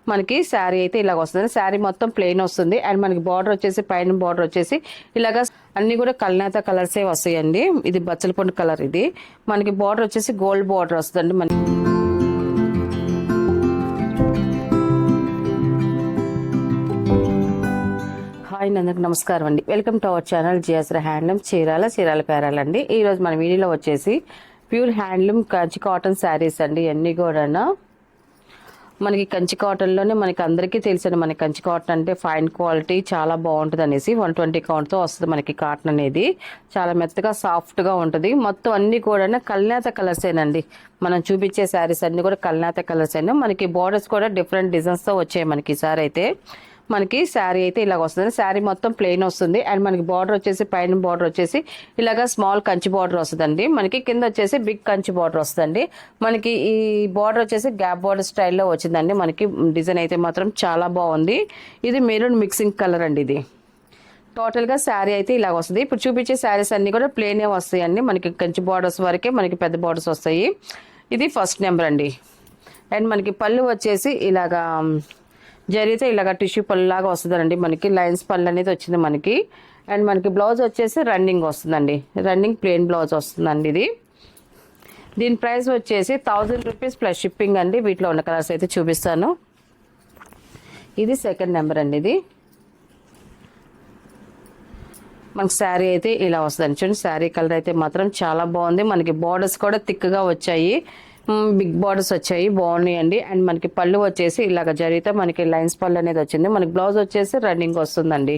మనకి శారీ అయితే ఇలాగ వస్తుంది. శారీ మొత్తం ప్లెయిన్ వస్తుంది. అండ్ మనకి బార్డర్ వచ్చేసి పైన బార్డర్ వచ్చేసి ఇలాగా అన్ని కూడా కల్నేత కలర్సే వస్తాయండి. ఇది బచ్చల పండు కలర్. ఇది మనకి బార్డర్ వచ్చేసి గోల్డ్ బార్డర్ వస్తుందండి. మనకి హాయ్ అందరికి నమస్కారం అండి. Welcome to our channel GSR handloom Chirala పేరాలండి. ఈ రోజు మన వీడియోలో వచ్చేసి pure handloom Kanchi cotton saris అండి. అన్ని కూడా మనకి కంచి కాటన్లోనే మనకి అందరికీ తెలిసిన మనకి కంచి కాటన్ అంటే ఫైన్ క్వాలిటీ చాలా బాగుంటుంది అనేసి 120 కౌంట్తో వస్తుంది. మనకి కాటన్ అనేది చాలా మెత్తగా సాఫ్ట్గా ఉంటుంది. మొత్తం అన్ని కూడా కల్నేత కలర్సేనండి. మనం చూపించే శారీస్ అన్ని కూడా కల్నేత కలర్స్ అయినా మనకి బార్డర్స్ కూడా డిఫరెంట్ డిజైన్స్తో వచ్చాయి. మనకి ఈసారి అయితే మనకి శారీ అయితే ఇలాగ వస్తుంది. శారీ మొత్తం ప్లెయిన్ వస్తుంది. అండ్ మనకి బార్డర్ వచ్చేసి పైన బార్డర్ వచ్చేసి ఇలాగా స్మాల్ కంచి బార్డర్ వస్తుందండి. మనకి కింద వచ్చేసి బిగ్ కంచి బార్డర్ వస్తుందండి. మనకి ఈ బార్డర్ వచ్చేసి గ్యాప్ బార్డర్ స్టైల్లో వచ్చిందండి. మనకి డిజైన్ అయితే మాత్రం చాలా బాగుంది. ఇది మెరూన్ మిక్సింగ్ కలర్ అండి. ఇది టోటల్గా శారీ అయితే ఇలాగ వస్తుంది. ఇప్పుడు చూపించే శారీస్ అన్ని కూడా ప్లెయినే వస్తాయండి. మనకి కంచి బార్డర్స్ వరకే మనకి పెద్ద బార్డర్స్ వస్తాయి. ఇది ఫస్ట్ నెంబర్ అండి. అండ్ మనకి పళ్ళు వచ్చేసి ఇలాగా జరిగితే ఇలాగ టిష్యూ పళ్ళు లాగా వస్తుందండి. మనకి లైన్స్ పళ్ళు అనేది వచ్చింది మనకి. అండ్ మనకి బ్లౌజ్ వచ్చేసి రన్నింగ్ వస్తుందండి. రన్నింగ్ ప్లెయిన్ బ్లౌజ్ వస్తుందండి. ఇది దీని ప్రైస్ వచ్చేసి 1000 రూపీస్ ప్లస్ షిప్పింగ్ అండి. వీటిలో ఉన్న కలర్స్ అయితే చూపిస్తాను. ఇది సెకండ్ నెంబర్ అండి. ఇది మనకి శారీ అయితే ఇలా వస్తుందండి. చూడండి శారీ కలర్ అయితే మాత్రం చాలా బాగుంది. మనకి బార్డర్స్ కూడా థిక్గా వచ్చాయి. బిగ్ బార్డర్స్ వచ్చాయి, బాగున్నాయండి. అండ్ మనకి పళ్ళు వచ్చేసి ఇలాగ జరిగితే మనకి లైన్స్ పళ్ళు అనేది వచ్చింది. మనకి బ్లౌజ్ వచ్చేసి రన్నింగ్ వస్తుందండి.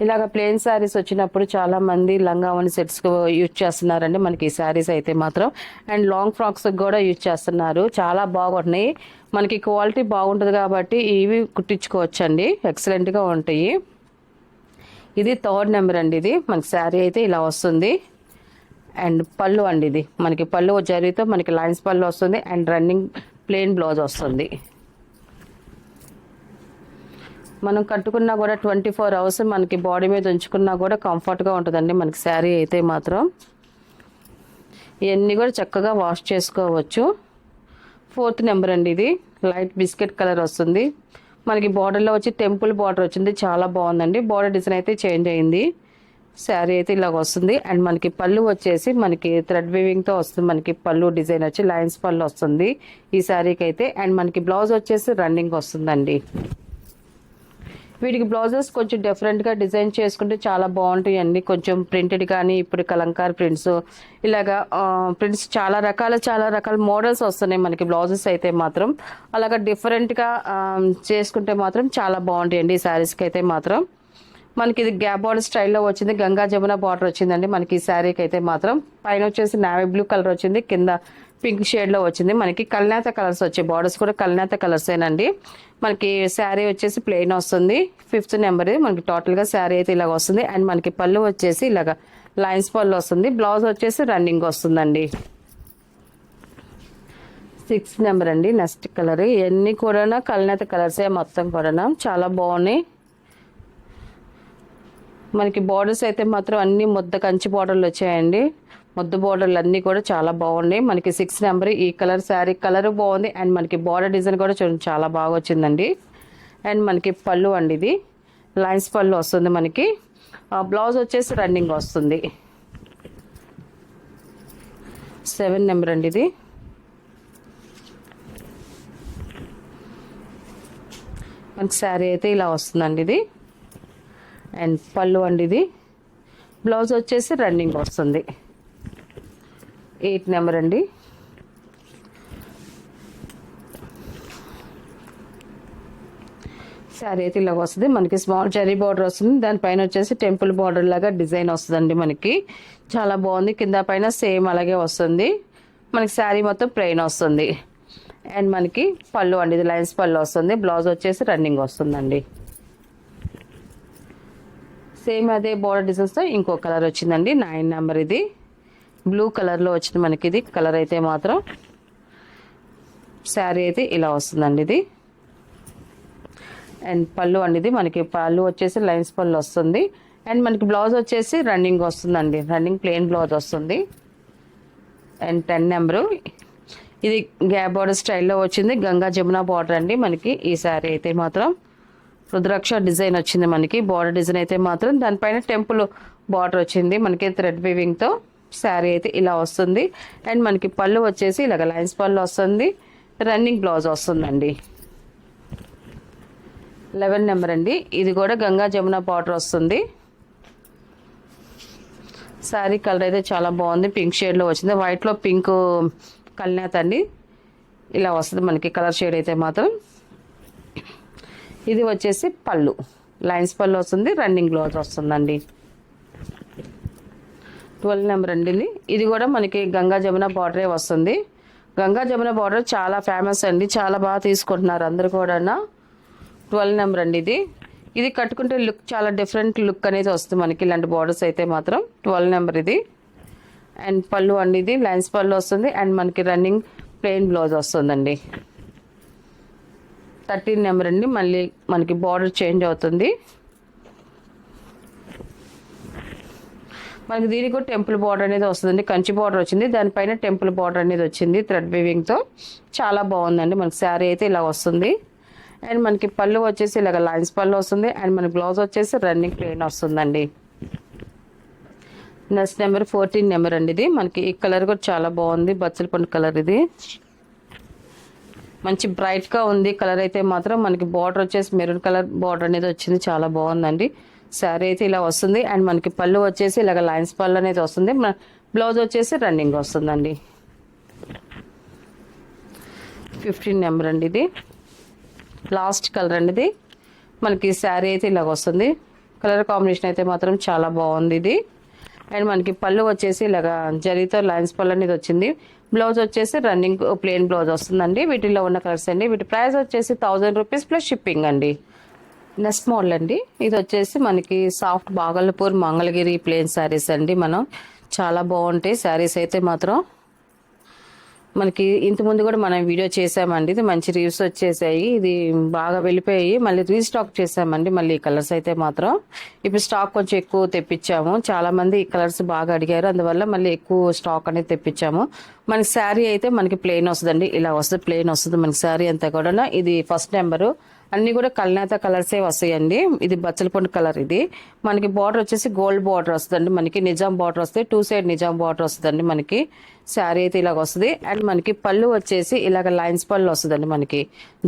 ఇలాగ ప్లెయిన్ శారీస్ వచ్చినప్పుడు చాలా మంది లంగావని సెట్స్ యూజ్ చేస్తున్నారండి. మనకి ఈ శారీస్ అయితే మాత్రం అండ్ లాంగ్ ఫ్రాక్స్ కూడా యూజ్ చేస్తున్నారు. చాలా బాగుంటున్నాయి. మనకి క్వాలిటీ బాగుంటుంది కాబట్టి ఇవి కుట్టించుకోవచ్చండి. ఎక్సలెంట్గా ఉంటాయి. ఇది థర్డ్ నెంబర్ అండి. ఇది మనకి శారీ అయితే ఇలా వస్తుంది. అండ్ పళ్ళు అండి. ఇది మనకి పళ్ళు జరిగితే మనకి లైన్స్ పళ్ళు వస్తుంది. అండ్ రన్నింగ్ ప్లెయిన్ బ్లౌజ్ వస్తుంది. మనం కట్టుకున్నా కూడా 24 అవర్స్ మనకి బాడీ మీద ఉంచుకున్నా కూడా కంఫర్ట్గా ఉంటుందండి. మనకి శారీ అయితే మాత్రం ఇవన్నీ కూడా చక్కగా వాష్ చేసుకోవచ్చు. ఫోర్త్ నెంబర్ అండి. ఇది లైట్ బిస్కెట్ కలర్ వస్తుంది. మనకి బార్డర్లో వచ్చి టెంపుల్ బార్డర్ వచ్చింది. చాలా బాగుందండి. బార్డర్ డిజైన్ అయితే చేంజ్ అయింది. శారీ అయితే ఇలాగ వస్తుంది. అండ్ మనకి పళ్ళు వచ్చేసి మనకి థ్రెడ్ వీవింగ్తో వస్తుంది. మనకి పళ్ళు డిజైన్ వచ్చి లైన్స్ పళ్ళు వస్తుంది ఈ శారీకి అయితే. అండ్ మనకి బ్లౌజ్ వచ్చేసి రన్నింగ్ వస్తుందండి. వీటికి బ్లౌజెస్ కొంచెం డిఫరెంట్గా డిజైన్ చేసుకుంటే చాలా బాగుంటాయండి. కొంచెం ప్రింటెడ్ కానీ ఇప్పుడు కలంకార్ ప్రింట్స్ ఇలాగా ప్రింట్స్ చాలా రకాల మోడల్స్ వస్తున్నాయి మనకి బ్లౌజెస్ అయితే మాత్రం. అలాగా డిఫరెంట్గా చేసుకుంటే మాత్రం చాలా బాగుంటాయండి ఈ శారీస్కి అయితే మాత్రం. మనకి ఇది గ్యాప్ బార్డర్ స్టైల్లో వచ్చింది. గంగా జమున బార్డర్ వచ్చిందండి మనకి ఈ శారీకి అయితే మాత్రం. పైన వచ్చేసి నావీ బ్లూ కలర్ వచ్చింది. కింద పింక్ షేడ్లో వచ్చింది. మనకి కల్నేత కలర్స్ వచ్చాయి. బార్డర్స్ కూడా కల్నేత కలర్సేనండి. మనకి శారీ వచ్చేసి ప్లెయిన్ వస్తుంది. ఫిఫ్త్ నెంబర్ మనకి టోటల్గా శారీ అయితే ఇలాగ వస్తుంది. అండ్ మనకి పళ్ళు వచ్చేసి ఇలాగ లైన్స్ పళ్ళు వస్తుంది. బ్లౌజ్ వచ్చేసి రన్నింగ్ వస్తుందండి. సిక్స్త్ నెంబర్ అండి. నెక్స్ట్ కలర్ ఇవన్నీ కూడా కల్నేత కలర్సే మొత్తం కూడా చాలా బాగున్నాయి. మనకి బార్డర్స్ అయితే మాత్రం అన్ని ముద్ద కంచి బార్డర్లు వచ్చాయండి. ముద్ద బార్డర్లు అన్నీ కూడా చాలా బాగున్నాయి. మనకి 6 నెంబర్ ఈ కలర్ శారీ కలర్ బాగుంది. అండ్ మనకి బార్డర్ డిజైన్ కూడా చూడండి చాలా బాగా వచ్చిందండి. అండ్ మనకి పళ్ళు అండి. ఇది లైన్స్ పళ్ళు వస్తుంది. మనకి బ్లౌజ్ వచ్చేసి రన్నింగ్ వస్తుంది. 7 నెంబర్ అండి. ఇది మనకి శారీ అయితే ఇలా వస్తుందండి. ఇది అండ్ పళ్ళు అండి. ఇది బ్లౌజ్ వచ్చేసి రన్నింగ్ వస్తుంది. 8 నెంబర్ అండి. శారీ అయితే ఇలాగ వస్తుంది. మనకి స్మాల్ జరీ బార్డర్ వస్తుంది. దానిపైన వచ్చేసి టెంపుల్ బార్డర్ లాగా డిజైన్ వస్తుందండి. మనకి చాలా బాగుంది. కింద పైన సేమ్ అలాగే వస్తుంది. మనకి శారీ మొత్తం ప్లెయిన్ వస్తుంది. అండ్ మనకి పళ్ళు అండి. ఇది లైన్స్ పళ్ళు వస్తుంది. బ్లౌజ్ వచ్చేసి రన్నింగ్ వస్తుందండి. సేమ్ అదే బార్డర్ డిజైన్స్తో ఇంకో కలర్ వచ్చిందండి. 9 నెంబర్. ఇది బ్లూ కలర్లో వచ్చింది మనకి. ఇది కలర్ అయితే మాత్రం శారీ అయితే ఇలా వస్తుందండి. ఇది అండ్ పళ్ళు అండి. ఇది మనకి పళ్ళు వచ్చేసి లైన్స్ పళ్ళు వస్తుంది. అండ్ మనకి బ్లౌజ్ వచ్చేసి రన్నింగ్ వస్తుందండి. రన్నింగ్ ప్లెయిన్ బ్లౌజ్ వస్తుంది. అండ్ 10 నెంబరు ఇది గ్యాప్ బార్డర్ స్టైల్లో వచ్చింది, గంగా జమున బార్డర్ అండి మనకి. ఈ శారీ అయితే మాత్రం రుద్రాక్ష డిజైన్ వచ్చింది మనకి, బార్డర్ డిజైన్ అయితే మాత్రం. దానిపైన టెంపుల్ బార్డర్ వచ్చింది మనకి థ్రెడ్ వీవింగ్తో. శారీ అయితే ఇలా వస్తుంది. అండ్ మనకి పళ్ళు వచ్చేసి ఇలాగ లైన్స్ పళ్ళు వస్తుంది, రన్నింగ్ బ్లౌజ్ వస్తుందండి. 11 నెంబర్ అండి. ఇది కూడా గంగా జమున బార్డర్ వస్తుంది. శారీ కలర్ అయితే చాలా బాగుంది, పింక్ షేడ్లో వచ్చింది. వైట్లో పింక్ కల్నేత అండి, ఇలా వస్తుంది మనకి కలర్ షేడ్ అయితే మాత్రం. ఇది వచ్చేసి పళ్ళు, లైన్స్ పళ్ళు వస్తుంది, రన్నింగ్ బ్లౌజ్ వస్తుందండి. 12 నెంబర్ అండి. ఇది కూడా మనకి గంగా జమున బార్డరే వస్తుంది. గంగా జమున బార్డర్ చాలా ఫేమస్ అండి, చాలా బాగా తీసుకుంటున్నారు అందరు కూడా. 12 నెంబర్ అండి. ఇది కట్టుకుంటే లుక్ చాలా డిఫరెంట్ లుక్ అనేది వస్తుంది మనకి ఇలాంటి బార్డర్స్ అయితే మాత్రం. 12 నెంబర్ ఇది. అండ్ పళ్ళు అండి, ఇది లైన్స్ పళ్ళు వస్తుంది. అండ్ మనకి రన్నింగ్ ప్లెయిన్ బ్లౌజ్ వస్తుందండి. 13 నెంబర్ అండి. మళ్ళీ మనకి బార్డర్ చేంజ్ అవుతుంది. మనకి దీనికి కూడా టెంపుల్ బార్డర్ అనేది వస్తుందండి, కంచి బార్డర్ వచ్చింది, దానిపైన టెంపుల్ బార్డర్ అనేది వచ్చింది థ్రెడ్ వీవింగ్తో. చాలా బాగుందండి మనకి శారీ అయితే ఇలా వస్తుంది. అండ్ మనకి పళ్ళు వచ్చేసి ఇలాగ లైన్స్ పళ్ళు వస్తుంది. అండ్ మనకి బ్లౌజ్ వచ్చేసి రన్నింగ్ ప్లెయిన్ వస్తుందండి. నెక్స్ట్ నెంబర్ 14 నెంబర్ అండి. ఇది మనకి ఈ కలర్ కూడా చాలా బాగుంది, బచ్చల పండు కలర్. ఇది మంచి బ్రైట్గా ఉంది కలర్ అయితే మాత్రం. మనకి బార్డర్ వచ్చేసి మెరూన్ కలర్ బార్డర్ అనేది వచ్చింది, చాలా బాగుందండి. శారీ అయితే ఇలా వస్తుంది. అండ్ మనకి పళ్ళు వచ్చేసి ఇలాగ లైన్స్ పళ్ళు అనేది వస్తుంది, బ్లౌజ్ వచ్చేసి రన్నింగ్ వస్తుందండి. 15 నెంబర్ అండి. ఇది లాస్ట్ కలర్ అండి. ఇది మనకి శారీ అయితే ఇలాగ వస్తుంది. కలర్ కాంబినేషన్ అయితే మాత్రం చాలా బాగుంది ఇది. అండ్ మనకి పళ్ళు వచ్చేసి ఇలాగ జరీతో లైన్స్ పళ్ళు అనేది వచ్చింది, బ్లౌజ్ వచ్చేసి రన్నింగ్ ప్లెయిన్ బ్లౌజ్ వస్తుందండి. వీటిలో ఉన్న కలర్స్ అండి. వీటి ప్రైస్ వచ్చేసి 1000 రూపీస్ ప్లస్ షిప్పింగ్ అండి. నెక్స్ట్ మోడల్ అండి. ఇది వచ్చేసి మనకి సాఫ్ట్ బాగల్పూర్ మంగళగిరి ప్లెయిన్ శారీస్ అండి. మనం చాలా బాగుంటాయి శారీస్ అయితే మాత్రం. మనకి ఇంతకుముందు కూడా మనం వీడియో చేసామండి, ఇది మంచి రివ్యూస్ వచ్చేసాయి, ఇది బాగా వెళ్ళిపోయాయి, మళ్ళీ రీస్టాక్ చేసామండి. మళ్ళీ ఈ కలర్స్ అయితే మాత్రం ఇప్పుడు స్టాక్ కొంచెం ఎక్కువ తెప్పించాము. చాలా మంది ఈ కలర్స్ బాగా అడిగారు, అందువల్ల మళ్ళీ ఎక్కువ స్టాక్ అనేది తెప్పించాము. మనకి శారీ అయితే మనకి ప్లెయిన్ వస్తుందండి, ఇలా వస్తుంది, ప్లెయిన్ వస్తుంది మనకి శారీ అంతా కూడా. ఇది ఫస్ట్ నెంబరు. అన్ని కూడా కల్నేత కలర్సే వస్తాయండి. ఇది బచ్చల పండు కలర్. ఇది మనకి బార్డర్ వచ్చేసి గోల్డ్ బార్డర్ వస్తుందండి, మనకి నిజాం బార్డర్ వస్తుంది, 2 సైడ్ నిజాం బార్డర్ వస్తుందండి మనకి. శారీ అయితే ఇలాగ వస్తుంది. అండ్ మనకి పళ్ళు వచ్చేసి ఇలాగ లైన్స్ పళ్ళు వస్తుందండి, మనకి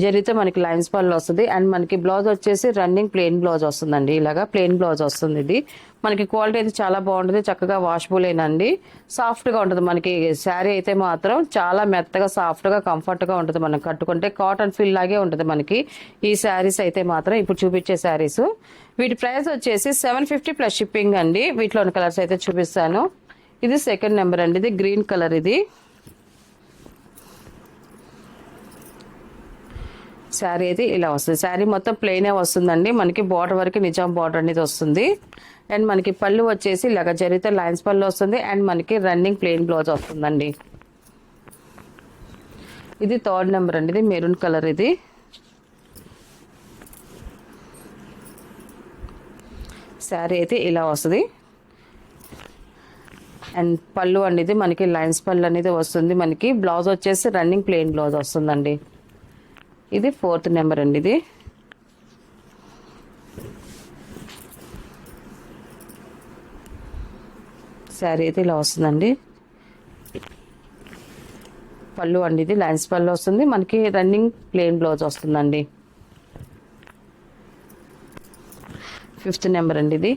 జరిగితే మనకి లైన్స్ పళ్ళు వస్తుంది. అండ్ మనకి బ్లౌజ్ వచ్చేసి రన్నింగ్ ప్లెయిన్ బ్లౌజ్ వస్తుందండి, ఇలాగా ప్లెయిన్ బ్లౌజ్ వస్తుంది. ఇది మనకి క్వాలిటీ అయితే చాలా బాగుంటుంది, చక్కగా వాషబుల్ ఏనండి, సాఫ్ట్గా ఉంటుంది మనకి. శారీ అయితే మాత్రం చాలా మెత్తగా సాఫ్ట్గా కంఫర్ట్గా ఉంటుంది, మనం కట్టుకుంటే కాటన్ ఫీల్ లాగే ఉంటుంది మనకి ఈ శారీస్ అయితే మాత్రం. ఇప్పుడు చూపించే శారీస్ వీటి ప్రైస్ వచ్చేసి 750 ప్లస్ షిప్పింగ్ అండి. వీటిలో ఉన్న కలర్స్ అయితే చూపిస్తాను. ఇది సెకండ్ నెంబర్ అండి. ఇది గ్రీన్ కలర్. ఇది శారీ అయితే ఇలా వస్తుంది. శారీ మొత్తం ప్లెయినే వస్తుందండి, మనకి బార్డర్ వరకు నిజాం బార్డర్ అనేది వస్తుంది. అండ్ మనకి పళ్ళు వచ్చేసి ఇలాగ జరిగితే లైన్స్ పళ్ళు వస్తుంది. అండ్ మనకి రన్నింగ్ ప్లెయిన్ బ్లౌజ్ వస్తుందండి. ఇది థర్డ్ నెంబర్ అండి. ఇది మెరూన్ కలర్. ఇది శారీ అయితే ఇలా వస్తుంది. అండ్ పళ్ళు అండి, ఇది మనకి లైన్స్ పళ్ళు అనేది వస్తుంది, మనకి బ్లౌజ్ వచ్చేసి రన్నింగ్ ప్లెయిన్ బ్లౌజ్ వస్తుందండి. ఇది 4th నెంబర్ అండి. ఇది శారీ అయితే ఇలా వస్తుందండి. పళ్ళు అండి, ఇది లైన్స్ పళ్ళు వస్తుంది, మనకి రన్నింగ్ ప్లెయిన్ బ్లౌజ్ వస్తుందండి. 5th నెంబర్ అండి. ఇది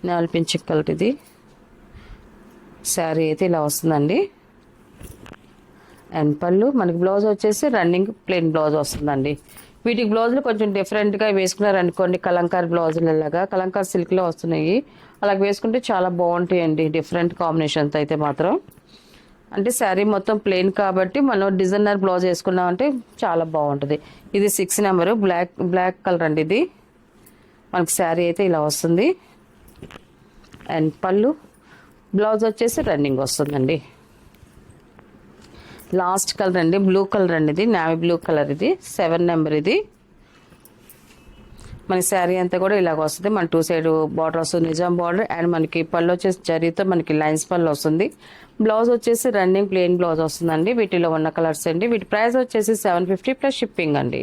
నేవల్ పింక్ కలర్. ఇది శారీ అయితే ఇలా వస్తుందండి. అండ్ పళ్ళు మనకి బ్లౌజ్ వచ్చేసి రన్నింగ్ ప్లెయిన్ బ్లౌజ్ వస్తుందండి. వీటికి బ్లౌజులు కొంచెం డిఫరెంట్గా వేసుకున్నారనుకోండి, కలంకార్ బ్లౌజులు లాగా కలంకార్ సిల్క్లో వస్తున్నాయి, అలాగ వేసుకుంటే చాలా బాగుంటాయండి డిఫరెంట్ కాంబినేషన్తో అయితే మాత్రం. అంటే శారీ మొత్తం ప్లెయిన్ కాబట్టి మనం డిజైనర్ బ్లౌజ్ వేసుకున్నామంటే చాలా బాగుంటుంది. ఇది 6 నెంబరు. బ్లాక్ కలర్ అండి. ఇది మనకి శారీ అయితే ఇలా వస్తుంది. అండ్ పళ్ళు బ్లౌజ్ వచ్చేసి రన్నింగ్ వస్తుందండి. లాస్ట్ కలర్ అండి, బ్లూ కలర్ అండి. ఇది నావీ బ్లూ కలర్. ఇది 7 నెంబర్. ఇది మన శారీ అంతా కూడా ఇలాగ వస్తుంది, మన 2 సైడ్ బార్డర్ వస్తుంది, నిజాం బార్డర్. అండ్ మనకి పళ్ళు వచ్చేసి జరీతో మనకి లైన్స్ పళ్ళు వస్తుంది, బ్లౌజ్ వచ్చేసి రన్నింగ్ ప్లెయిన్ బ్లౌజ్ వస్తుందండి. వీటిలో ఉన్న కలర్స్ అండి. వీటి ప్రైస్ వచ్చేసి 750 ప్లస్ షిప్పింగ్ అండి.